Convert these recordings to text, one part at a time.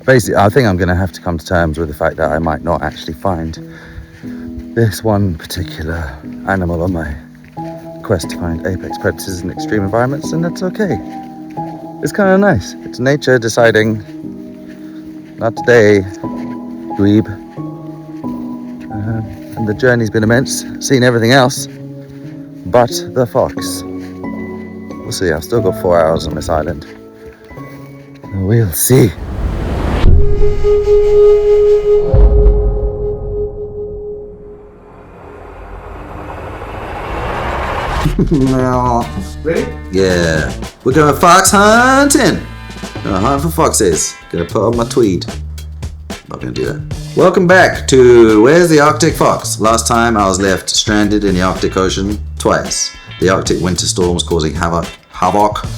Basically, I think I'm going to have to come to terms with the fact that I might not actually find this one particular animal on my quest to find apex predators in extreme environments, and that's okay. It's kind of nice. It's nature deciding, not today, dweeb. And the journey's been immense, seen everything else but the fox. We'll see, I've still got 4 hours on this island. We'll see. Ready? Yeah, we're going fox hunting. Gonna hunt for foxes. Gonna put on my tweed. Not gonna do that. Welcome back to Where's the Arctic Fox? Last time I was left stranded in the Arctic Ocean twice. The Arctic winter storms causing havoc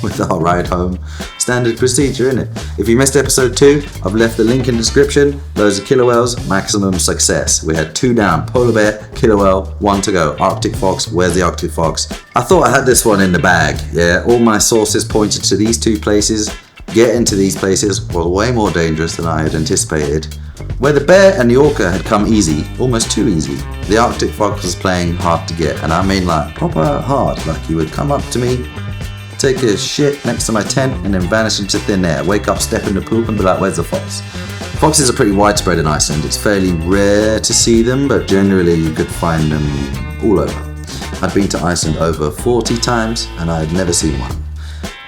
with our ride home. Standard procedure, innit? If you missed episode 2, I've left the link in the description. Loads of killer whales, maximum success. We had 2 down, polar bear, killer whale, 1 to go. Arctic fox, where's the Arctic fox? I thought I had this one in the bag, yeah. All my sources pointed to these 2 places. Getting to these places was way more dangerous than I had anticipated. Where the bear and the orca had come easy, almost too easy, the Arctic fox was playing hard to get, and I mean like proper hard. Like he would come up to me, take a shit next to my tent, and then vanish into thin air. Wake up, step in the poop, and be like, where's the fox? Foxes are pretty widespread in Iceland. It's fairly rare to see them, but generally you could find them all over. I'd been to Iceland over 40 times, and I had never seen one.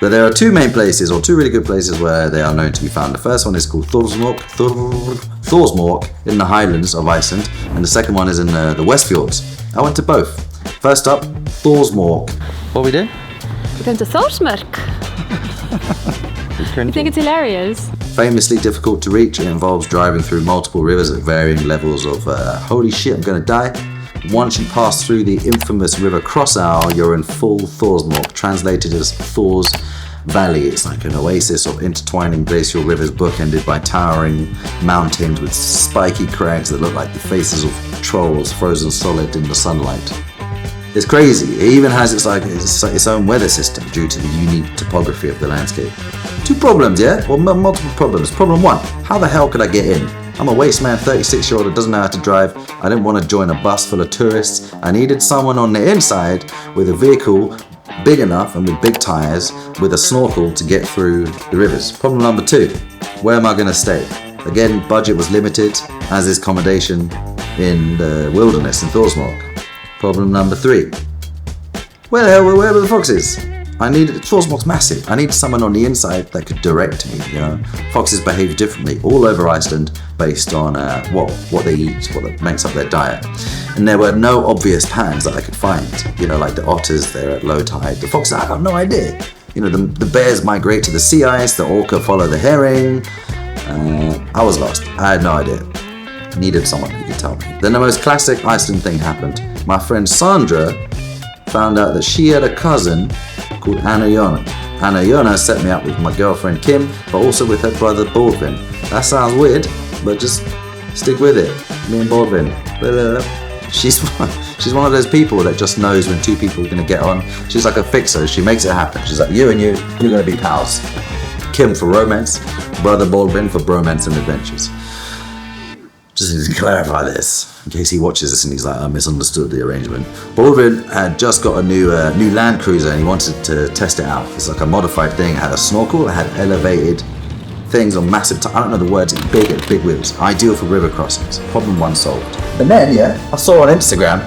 But there are 2 main places, or 2 really good places where they are known to be found. The first one is called Þórsmörk in the highlands of Iceland, and the second one is in the Westfjords. I went to both. First up, Þórsmörk. What we do? We're going to Þórsmörk. You think it's hilarious? Famously difficult to reach, it involves driving through multiple rivers at varying levels of holy shit, I'm gonna die. Once you pass through the infamous river Crossau, you're in full Þórsmörk, translated as Thor's Valley. It's like an oasis of intertwining glacial rivers bookended by towering mountains with spiky crags that look like the faces of trolls frozen solid in the sunlight. It's crazy. It even has its own weather system due to the unique topography of the landscape. 2 problems, yeah? Well, multiple problems. Problem 1, how the hell could I get in? I'm a waste man, 36-year-old that doesn't know how to drive. I didn't want to join a bus full of tourists. I needed someone on the inside with a vehicle big enough and with big tires with a snorkel to get through the rivers. Problem number 2, where am I going to stay? Again, budget was limited, as is accommodation in the wilderness in Þórsmörk. Problem number 3, where were the foxes? Þórsmörk's massive. I needed someone on the inside that could direct me, you know. Foxes behave differently all over Iceland based on what they eat, what makes up their diet. And there were no obvious patterns that I could find. You know, like the otters, they're at low tide. The foxes, I got no idea. You know, the bears migrate to the sea ice, the orca follow the herring. I was lost. I had no idea. Needed someone who could tell me. Then the most classic Iceland thing happened. My friend Sandra found out that she had a cousin called Anna Jona. Anna Jona set me up with my girlfriend Kim, but also with her brother Baldwin. That sounds weird, but just stick with it. Me and Baldwin. She's one of those people that just knows when 2 people are going to get on. She's like a fixer. She makes it happen. She's like, you're going to be pals. Kim for romance, brother Baldwin for bromance and adventures. Just need to clarify this in case he watches this and he's like, I misunderstood the arrangement. Baldwin had just got a new Land Cruiser and he wanted to test it out. It's like a modified thing. It had a snorkel, it had elevated things on massive, I don't know the words, it's big wheels. Ideal for river crossings. Problem 1 solved. And then, I saw on Instagram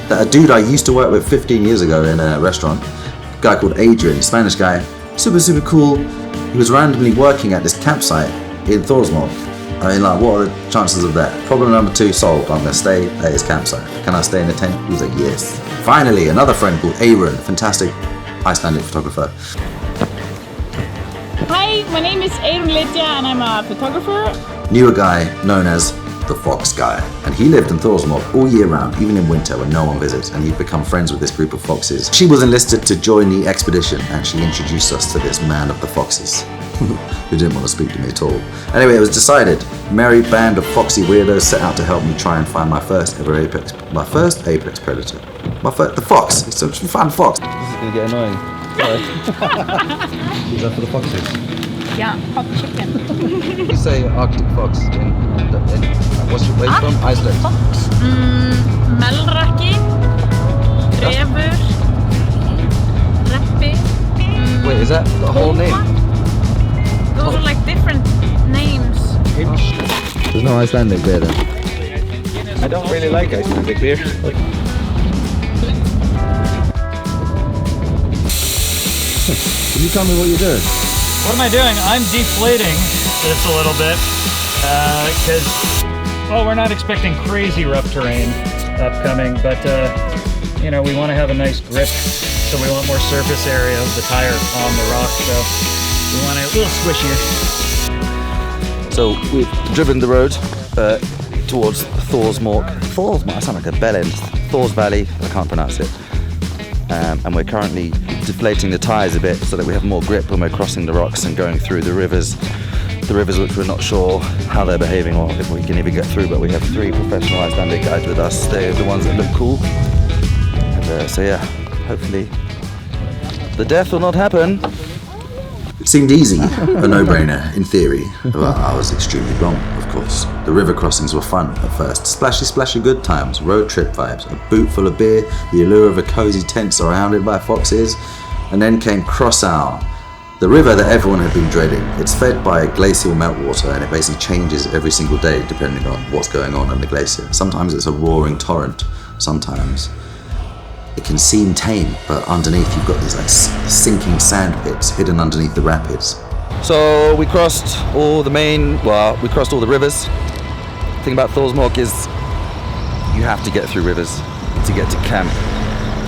that a dude I used to work with 15 years ago in a restaurant, a guy called Adrian, Spanish guy, super cool. He was randomly working at this campsite in Þórsmörk. I mean, like, what are the chances of that? Problem number 2 solved. I'm going to stay at his campsite. Can I stay in the tent? He was like, yes. Finally, another friend called Aaron, fantastic Icelandic photographer. Hi, my name is Aaron Lydia and I'm a photographer. Knew a guy known as the Fox Guy, and he lived in Þórsmörk all year round, even in winter when no one visits, and he'd become friends with this group of foxes. She was enlisted to join the expedition, and she introduced us to this man of the foxes, who didn't want to speak to me at all. Anyway, it was decided. Merry band of foxy weirdos set out to help me try and find my first apex predator. The fox. It's a fun fox. This is going to get annoying. Sorry. Is that for the foxes? Yeah, hot chicken. You say Arctic fox where you from? Iceland. Fox. Melrakki. Refur. Reppi. Wait, is that the whole name? Those are like different names. There's no Icelandic beer then. I don't really like Icelandic beer. Can you tell me what you're doing? What am I doing? I'm deflating this a little bit because, well, we're not expecting crazy rough terrain upcoming, but you know, we want to have a nice grip, so we want more surface area of the tire on the rock, so we want it a little squishier. So we've driven the road towards Þórsmörk. I sound like a bell end. Thor's Valley, I can't pronounce it. And we're currently deflating the tyres a bit so that we have more grip when we're crossing the rocks and going through the rivers which we're not sure how they're behaving or if we can even get through, but we have 3 professional Icelandic guides with us. They're the ones that look cool. And so yeah, hopefully the death will not happen. It seemed easy, a no-brainer in theory, but I was extremely wrong, of course. The river crossings were fun at first. Splashy, splashy good times, road trip vibes, a boot full of beer, the allure of a cozy tent surrounded by foxes, and then came Krossow, the river that everyone had been dreading. It's fed by glacial meltwater and it basically changes every single day depending on what's going on in the glacier. Sometimes it's a roaring torrent, sometimes it can seem tame, but underneath you've got these like sinking sand pits hidden underneath the rapids. So we crossed all the rivers. The thing about Þórsmörk is you have to get through rivers to get to camp.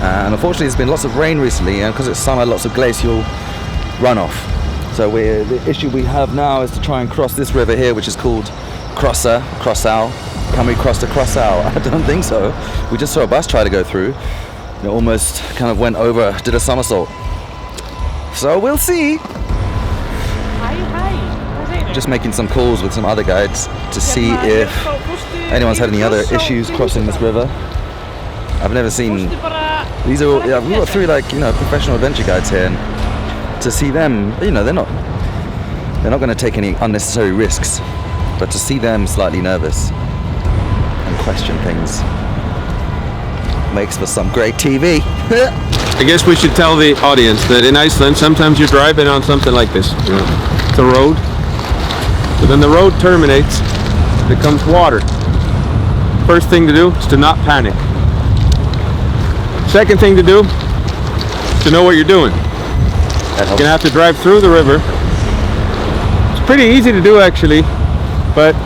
And unfortunately there's been lots of rain recently, and because it's summer, lots of glacial runoff. So the issue we have now is to try and cross this river here, which is called Krossow. Can we cross the Krossow? I don't think so. We just saw a bus try to go through. It almost kind of went over, did a somersault. So we'll see. Hi. Just making some calls with some other guides to see if anyone's had any other issues crossing this river. I've never seen these are. Yeah, we've got 3 professional adventure guides here, and to see them, they're not going to take any unnecessary risks, but to see them slightly nervous and question things makes for some great TV. I guess we should tell the audience that in Iceland, sometimes you're driving on something like this. It's a road, but then the road terminates, becomes water. First thing to do is to not panic. Second thing to do is to know what you're doing. You're gonna have to drive through the river. It's pretty easy to do actually, but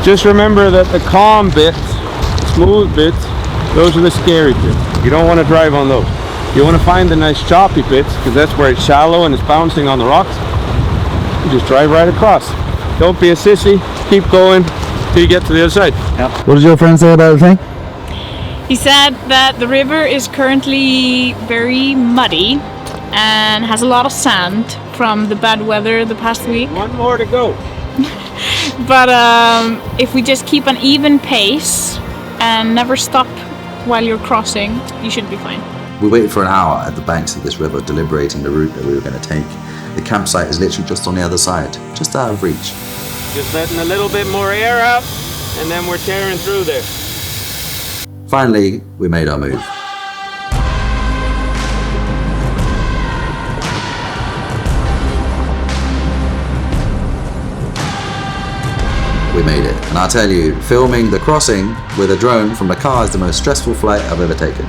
just remember that the calm bits, the smooth bits, those are the scary bits. You don't want to drive on those. You want to find the nice choppy bits, because that's where it's shallow and it's bouncing on the rocks. You just drive right across. Don't be a sissy. Keep going till you get to the other side. Yep. What did your friend say about the thing? He said that the river is currently very muddy and has a lot of sand from the bad weather the past week. One more to go. But if we just keep an even pace and never stop while you're crossing, you should be fine. We waited for an hour at the banks of this river, deliberating the route that we were going to take. The campsite is literally just on the other side, just out of reach. Just letting a little bit more air out, and then we're tearing through there. Finally, we made our move. We made it, and I'll tell you, filming the crossing with a drone from the car is the most stressful flight I've ever taken.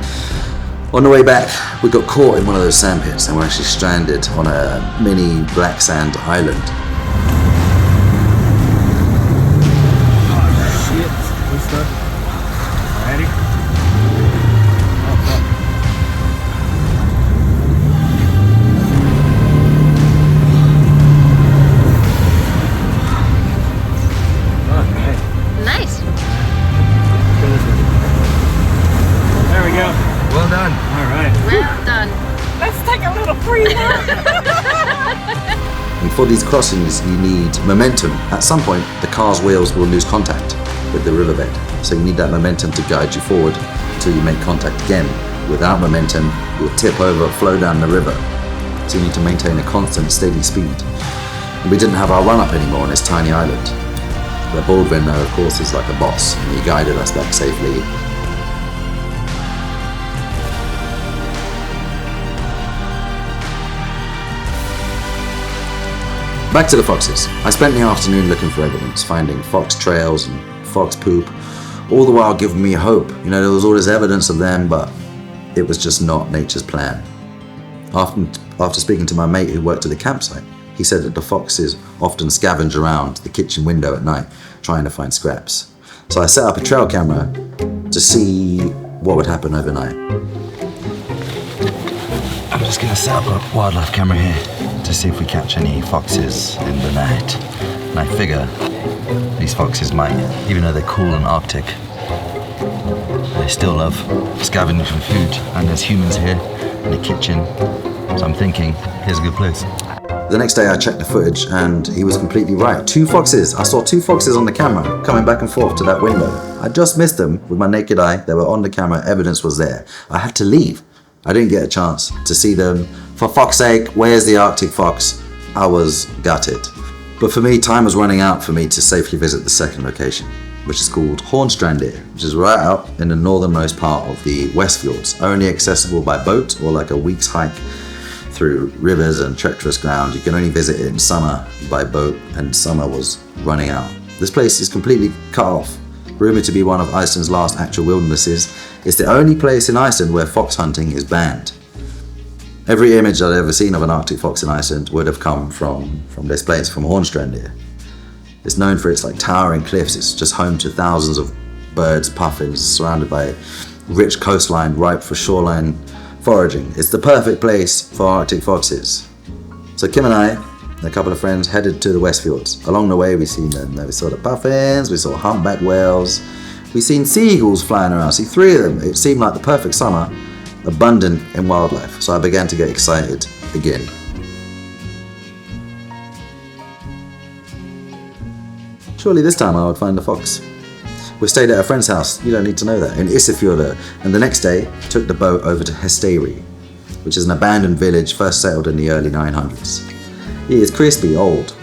On the way back, we got caught in one of those sand pits and we're actually stranded on a mini black sand island. Nice. There we go. Well done. All right. Well done. Let's take a little breather. And for these crossings, you need momentum. At some point, the car's wheels will lose contact with the riverbed. So you need that momentum to guide you forward until you make contact again. Without momentum, you'll tip over, flow down the river. So you need to maintain a constant, steady speed. And we didn't have our run-up anymore on this tiny island. The Baldwin, of course, is like a boss, and he guided us back safely. Back to the foxes. I spent the afternoon looking for evidence, finding fox trails and fox poop, all the while giving me hope. You know, there was all this evidence of them, but it was just not nature's plan. After speaking to my mate who worked at the campsite, he said that the foxes often scavenge around the kitchen window at night, trying to find scraps. So I set up a trail camera to see what would happen overnight. I'm just going to set up a wildlife camera here to see if we catch any foxes in the night. And I figure these foxes might, even though they're cool and Arctic, they still love scavenging for food. And there's humans here in the kitchen, so I'm thinking, here's a good place. The next day I checked the footage and he was completely right. 2 foxes. I saw 2 foxes on the camera coming back and forth to that window. I just missed them with my naked eye. They were on the camera, evidence was there. I had to leave. I didn't get a chance to see them. For fuck's sake, where's the Arctic fox? I was gutted. But for me, time was running out for me to safely visit the second location, which is called Hornstrandir, which is right out in the northernmost part of the Westfjords, only accessible by boat or like a week's hike through rivers and treacherous ground. You can only visit it in summer by boat, and summer was running out. This place is completely cut off. Rumoured to be one of Iceland's last actual wildernesses, it's the only place in Iceland where fox hunting is banned. Every image I'd ever seen of an Arctic fox in Iceland would have come from this place, from Hornstrandir. It's known for its like towering cliffs. It's just home to thousands of birds, puffins, surrounded by rich coastline ripe for shoreline foraging. It's the perfect place for Arctic foxes. So Kim and I, and a couple of friends, headed to the Westfjords. Along the way we seen them. We saw the puffins, we saw humpback whales, we seen seagulls flying around. See 3 of them. It seemed like the perfect summer, abundant in wildlife. So I began to get excited again. Surely this time I would find the fox. We stayed at a friend's house, you don't need to know that, in Ísafjörður, and the next day took the boat over to Hesteyri, which is an abandoned village first settled in the early 900s. It is crispy old.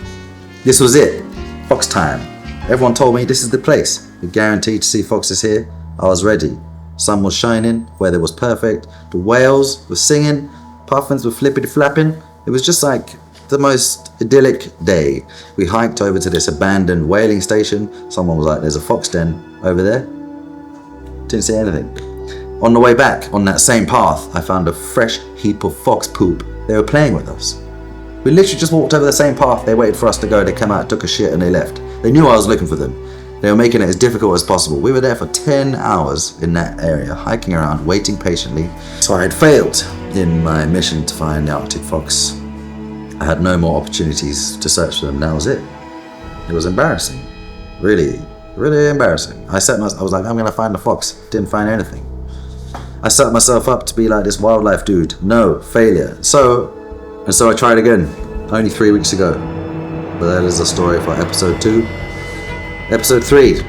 This was it. Fox time. Everyone told me this is the place. You're guaranteed to see foxes here. I was ready. Sun was shining, weather was perfect, the whales were singing, puffins were flippity flapping. It was just like the most idyllic day. We hiked over to this abandoned whaling station. Someone was like, there's a fox den over there. Didn't see anything. On the way back, on that same path, I found a fresh heap of fox poop. They were playing with us. We literally just walked over the same path. They waited for us to go. They came out, took a shit, and they left. They knew I was looking for them. They were making it as difficult as possible. We were there for 10 hours in that area, hiking around, waiting patiently. So I had failed in my mission to find the Arctic fox. I had no more opportunities to search for them. That was it. It was embarrassing. Really, really embarrassing. I was like, I'm gonna find the fox. Didn't find anything. I set myself up to be like this wildlife dude. No, failure. So I tried again, only 3 weeks ago. But that is a story for episode 2. Episode 3.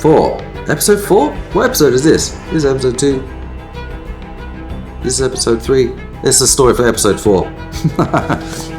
4. Episode 4? What episode is this? This is episode 2. This is episode 3. This is a story for episode 4.